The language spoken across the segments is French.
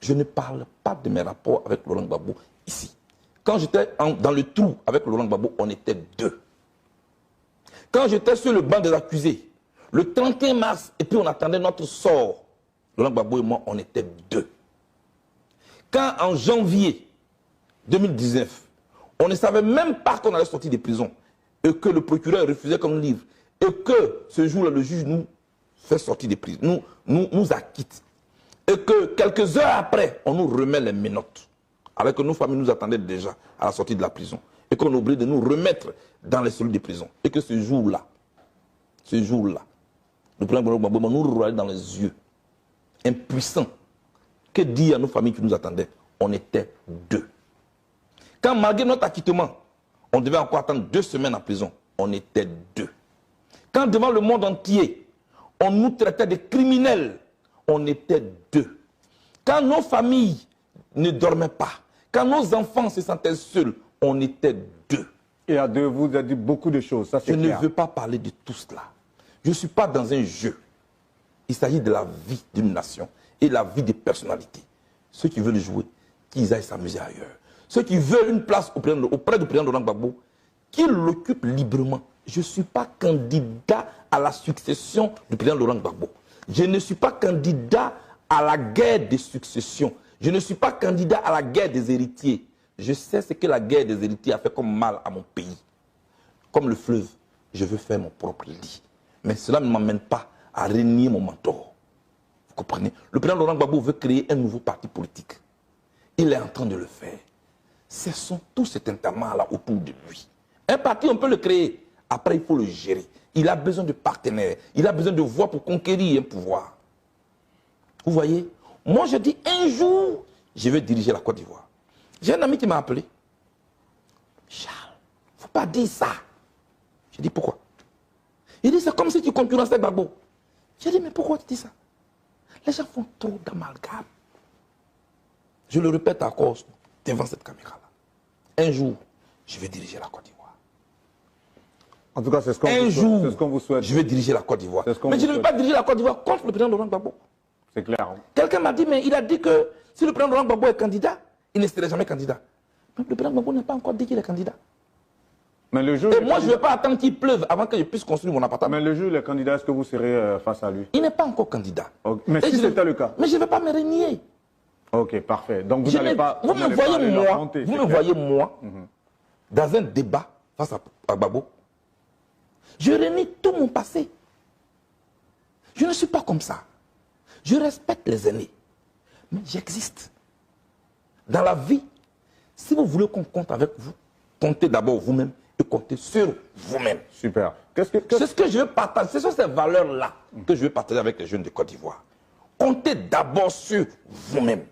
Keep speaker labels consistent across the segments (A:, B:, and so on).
A: Je ne parle pas de mes rapports avec Laurent Gbagbo ici. Quand j'étais dans le trou avec Laurent Gbagbo, on était deux. Quand j'étais sur le banc des accusés, le 31 mars, et puis on attendait notre sort, Laurent Gbagbo et moi, on était deux. Quand en janvier 2019, on ne savait même pas qu'on allait sortir des prisons, et que le procureur refusait qu'on nous livre, et que ce jour-là, le juge nous fait sortir des prisons, nous acquitte, et que quelques heures après, on nous remet les menottes, alors que nos familles nous attendaient déjà à la sortie de la prison, et qu'on oublie de nous remettre dans les cellules de prison, et que ce jour-là, le président Gbagbo nous regardait dans les yeux, impuissant. Que dire à nos familles qui nous attendaient? On était deux. Quand malgré notre acquittement, on devait encore attendre 2 semaines en prison, on était deux. Quand devant le monde entier, on nous traitait de criminels, on était deux. Quand nos familles ne dormaient pas, quand nos enfants se sentaient seuls, on était deux.
B: Et à deux, vous avez dit beaucoup de choses, ça c'est clair.
A: Je ne veux pas parler de tout cela. Je ne suis pas dans un jeu. Il s'agit de la vie d'une nation et la vie des personnalités. Ceux qui veulent jouer, qu'ils aillent s'amuser ailleurs. Ceux qui veulent une place auprès du président Laurent Gbagbo, qu'ils l'occupent librement. Je ne suis pas candidat à la succession du président Laurent Gbagbo. Je ne suis pas candidat à la guerre des successions. Je ne suis pas candidat à la guerre des héritiers. Je sais ce que la guerre des héritiers a fait comme mal à mon pays. Comme le fleuve, je veux faire mon propre lit. Mais cela ne m'amène pas à renier mon mentor. Vous comprenez? Le président Laurent Gbagbo veut créer un nouveau parti politique. Il est en train de le faire. Cessons tout cet enterrement-là autour de lui. Un parti, on peut le créer. Après, il faut le gérer. Il a besoin de partenaires. Il a besoin de voix pour conquérir un pouvoir. Vous voyez? Moi, je dis un jour, je vais diriger la Côte d'Ivoire. J'ai un ami qui m'a appelé. Charles, il ne faut pas dire ça. J'ai dit pourquoi? Il dit c'est comme si tu concurrençais Gbagbo. J'ai dit mais pourquoi tu dis ça? Les gens font trop d'amalgame. Je le répète encore devant cette caméra-là. Un jour, je vais diriger la Côte d'Ivoire.
B: En tout cas, c'est ce qu'on vous souhaite.
A: Je vais diriger la Côte d'Ivoire. Mais je ne vais pas diriger la Côte d'Ivoire contre le président Laurent Gbagbo.
B: C'est clair. Hein?
A: Quelqu'un m'a dit, mais il a dit que si le président Laurent Gbagbo est candidat, il ne serait jamais candidat. Mais le président Gbagbo n'a pas encore dit qu'il est candidat.
B: Mais le jour
A: et moi, je ne vais pas attendre qu'il pleuve avant que je puisse construire mon appartement.
B: Mais le jour où il est candidat, est-ce que vous serez face à lui?
A: Il n'est pas encore candidat.
B: Okay. Mais si c'était le cas?
A: Mais je ne vais pas me renier.
B: Ok, parfait. Donc vous n'allez pas...
A: Vous me voyez moi, dans un débat face à Gbagbo. Je renie tout mon passé. Je ne suis pas comme ça. Je respecte les aînés. Mais j'existe. Dans la vie, si vous voulez qu'on compte avec vous, comptez d'abord vous-même et comptez sur vous-même.
B: Super.
A: C'est ce que je veux partager. Ce sont ces valeurs-là que je veux partager avec les jeunes de Côte d'Ivoire. Comptez d'abord sur vous-même.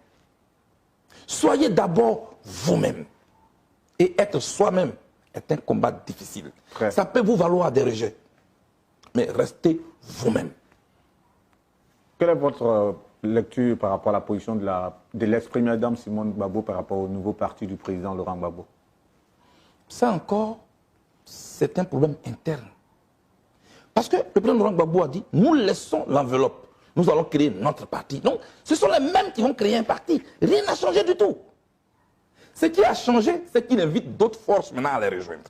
A: Soyez d'abord vous-même. Et être soi-même est un combat difficile.
B: Très.
A: Ça peut vous valoir des rejets. Mais restez vous-même.
B: Quelle est votre lecture par rapport à la position de l'ex-première dame Simone Gbagbo par rapport au nouveau parti du président Laurent Gbagbo?
A: Ça encore, c'est un problème interne. Parce que le président Laurent Gbagbo a dit, nous laissons l'enveloppe. Nous allons créer notre parti. Donc, ce sont les mêmes qui vont créer un parti. Rien n'a changé du tout. Ce qui a changé, c'est qu'il invite d'autres forces maintenant à les rejoindre.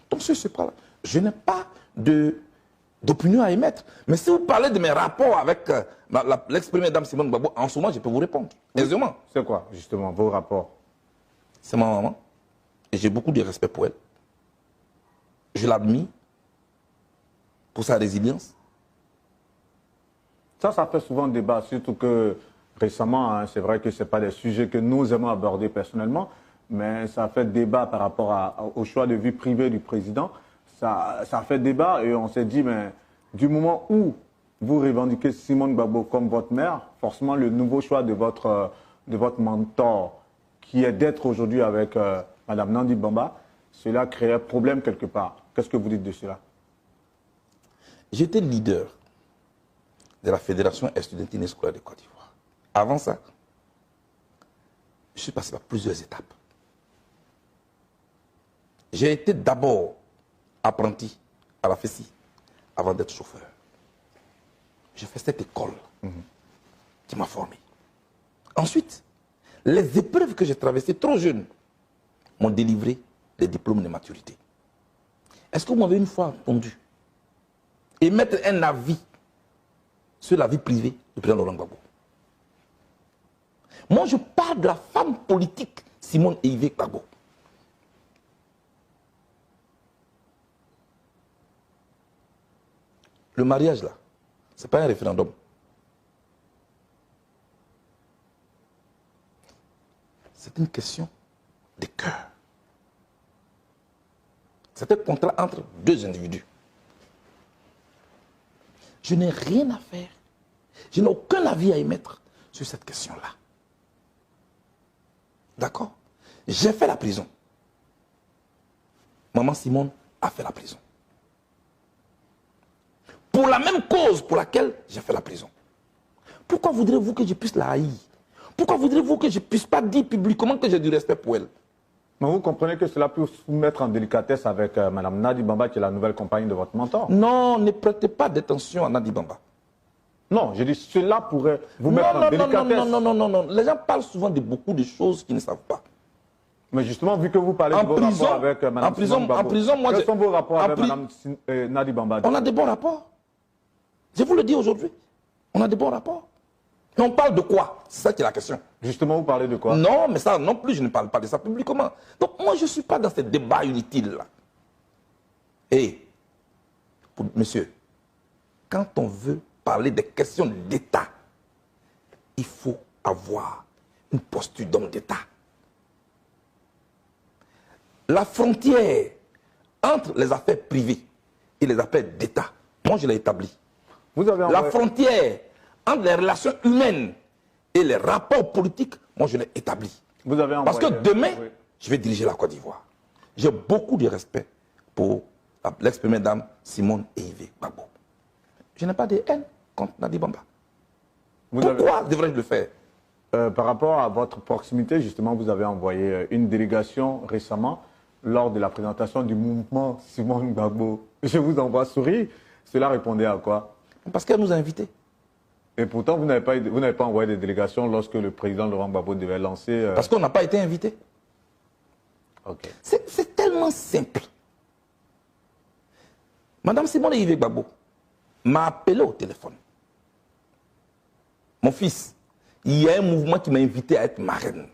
A: Donc, sur ce point-là, je n'ai pas d'opinion à émettre. Mais si vous parlez de mes rapports avec l'ex-première dame Simone Gbagbo, en ce moment, je peux vous répondre. Aisément.
B: C'est quoi, justement, vos rapports?
A: C'est ma maman. Et j'ai beaucoup de respect pour elle. Je l'admire pour sa résilience.
B: Ça fait souvent débat, surtout que récemment, hein, c'est vrai que ce n'est pas des sujets que nous aimons aborder personnellement, mais ça fait débat par rapport au choix de vie privée du président. Ça fait débat et on s'est dit, mais du moment où vous revendiquez Simone Gbagbo comme votre mère, forcément le nouveau choix de votre mentor, qui est d'être aujourd'hui avec Mme Nandi Bamba, cela crée un problème quelque part. Qu'est-ce que vous dites de cela?
A: J'étais leader de la Fédération estudiantine et scolaire de Côte d'Ivoire. Avant ça, je suis passé par plusieurs étapes. J'ai été d'abord apprenti à la FESI avant d'être chauffeur. J'ai fait cette école qui m'a formé. Ensuite, les épreuves que j'ai traversées trop jeune m'ont délivré les diplômes de maturité. Est-ce que vous m'avez une fois entendu émettre un avis sur la vie privée du président Laurent Gbagbo? Moi, je parle de la femme politique Simone Ehivie Gbagbo. Le mariage, là, ce n'est pas un référendum. C'est une question de cœur. C'est un contrat entre deux individus. Je n'ai rien à faire. Je n'ai aucun avis à émettre sur cette question-là. D'accord? J'ai fait la prison. Maman Simone a fait la prison. Pour la même cause pour laquelle j'ai fait la prison. Pourquoi voudrez-vous que je puisse la haïr? Pourquoi voudrez-vous que je ne puisse pas dire publiquement que j'ai du respect pour elle?
B: Mais vous comprenez que cela peut vous mettre en délicatesse avec Mme Nadi Bamba, qui est la nouvelle compagne de votre mentor?
A: Non, ne prêtez pas d'attention à Nadi Bamba.
B: Non, je dis cela pourrait vous mettre en délicatesse.
A: Non. Les gens parlent souvent de beaucoup de choses qu'ils ne savent pas.
B: Mais justement, vu que vous parlez de vos rapports avec Mme Simone Gbagbo, quels sont vos rapports avec Mme Nadi Bamba?
A: On a des bons rapports. Je vous le dis aujourd'hui. On a des bons rapports. Et on parle de quoi? C'est ça qui est la question.
B: Justement, vous parlez de quoi?
A: Non, mais ça non plus, je ne parle pas de ça publiquement. Donc moi, je ne suis pas dans ce débat inutile-là. Et, monsieur, quand on veut parler des questions d'État, il faut avoir une posture d'homme d'État. La frontière entre les affaires privées et les affaires d'État, moi je l'ai établie. La frontière entre les relations humaines et les rapports politiques, moi je l'ai établi. Parce que demain, je vais diriger la Côte d'Ivoire. J'ai beaucoup de respect pour l'ex-première dame Simone Ehivie Gbagbo. Je n'ai pas de haine contre Nadi Bamba. Pourquoi devrais-je le faire?
B: Par rapport à votre proximité, justement, vous avez envoyé une délégation récemment lors de la présentation du mouvement Simone Gbagbo. Je vous envoie sourire. Cela répondait à quoi?
A: Parce qu'elle nous a invités.
B: Et pourtant, vous n'avez pas envoyé des délégations lorsque le président Laurent Gbagbo devait lancer...
A: Parce qu'on n'a pas été invités.
B: Okay.
A: C'est tellement simple. Madame Simone Ehivie Gbagbo m'a appelé au téléphone. Mon fils, il y a un mouvement qui m'a invité à être marraine.